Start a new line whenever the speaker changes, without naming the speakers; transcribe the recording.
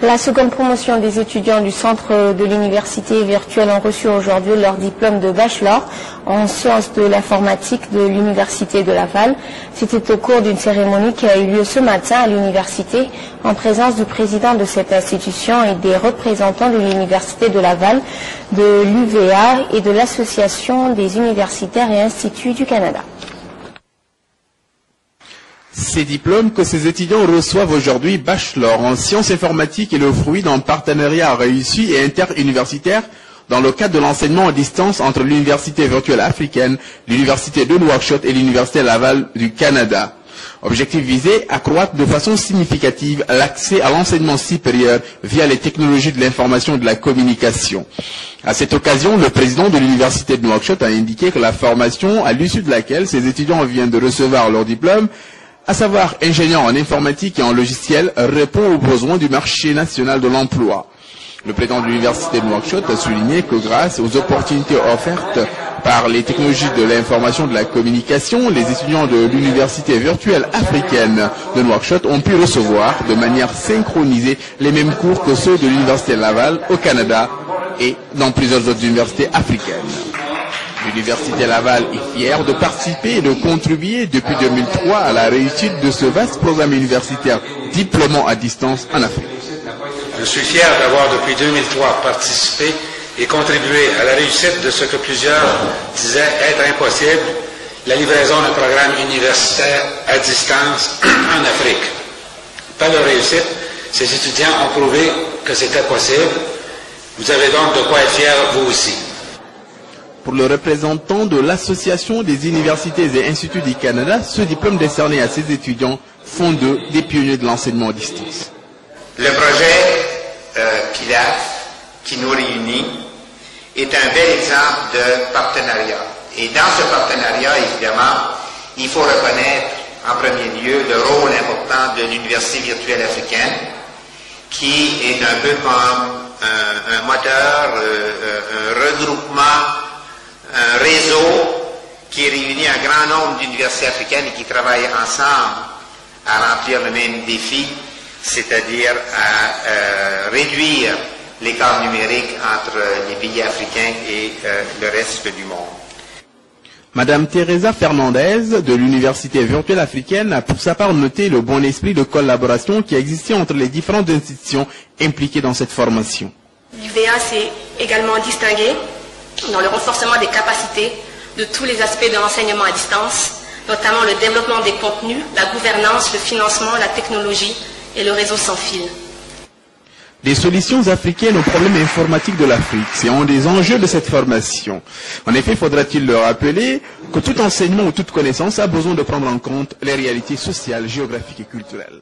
La seconde promotion des étudiants du centre de l'université virtuelle ont reçu aujourd'hui leur diplôme de bachelor en sciences de l'informatique de l'université de Laval. C'était au cours d'une cérémonie qui a eu lieu ce matin à l'université en présence du président de cette institution et des représentants de l'université de Laval, de l'UVA et de l'association des universitaires et instituts du Canada.
Ces diplômes que ces étudiants reçoivent aujourd'hui, bachelor en sciences informatiques, est le fruit d'un partenariat réussi et interuniversitaire dans le cadre de l'enseignement à distance entre l'Université virtuelle africaine, l'Université de Nouakchott et l'Université Laval du Canada. Objectif visé, accroître de façon significative l'accès à l'enseignement supérieur via les technologies de l'information et de la communication. À cette occasion, le président de l'Université de Nouakchott a indiqué que la formation à l'issue de laquelle ces étudiants viennent de recevoir leur diplôme, à savoir ingénieur en informatique et en logiciel, répond aux besoins du marché national de l'emploi. Le président de l'Université de Nouakchott a souligné que grâce aux opportunités offertes par les technologies de l'information et de la communication, les étudiants de l'Université virtuelle africaine de Nouakchott ont pu recevoir de manière synchronisée les mêmes cours que ceux de l'Université Laval au Canada et dans plusieurs autres universités africaines. L'Université Laval est fière de participer et de contribuer depuis 2003 à la réussite de ce vaste programme universitaire diplômant à distance en Afrique.
Je suis fier d'avoir depuis 2003 participé et contribué à la réussite de ce que plusieurs disaient être impossible, la livraison d'un programme universitaire à distance en Afrique. Par leur réussite, ces étudiants ont prouvé que c'était possible. Vous avez donc de quoi être fiers vous aussi.
Pour le représentant de l'Association des universités et instituts du Canada, ce diplôme décerné à ces étudiants font d'eux des pionniers de l'enseignement à distance.
Le projet Pilaf, qui nous réunit, est un bel exemple de partenariat. Et dans ce partenariat, évidemment, il faut reconnaître en premier lieu le rôle important de l'Université virtuelle africaine, qui est un peu comme un moteur, un regroupement, un réseau qui réunit un grand nombre d'universités africaines et qui travaillent ensemble à remplir le même défi, c'est-à-dire à réduire l'écart numérique entre les pays africains et le reste du monde.
Madame Teresa Fernandez de l'Université virtuelle africaine a pour sa part noté le bon esprit de collaboration qui existait entre les différentes institutions impliquées dans cette formation.
L'UVA s'est également distingué dans le renforcement des capacités de tous les aspects de l'enseignement à distance, notamment le développement des contenus, la gouvernance, le financement, la technologie et le réseau sans fil.
Des solutions africaines aux problèmes informatiques de l'Afrique, c'est un des enjeux de cette formation. En effet, faudra-t-il le rappeler que tout enseignement ou toute connaissance a besoin de prendre en compte les réalités sociales, géographiques et culturelles.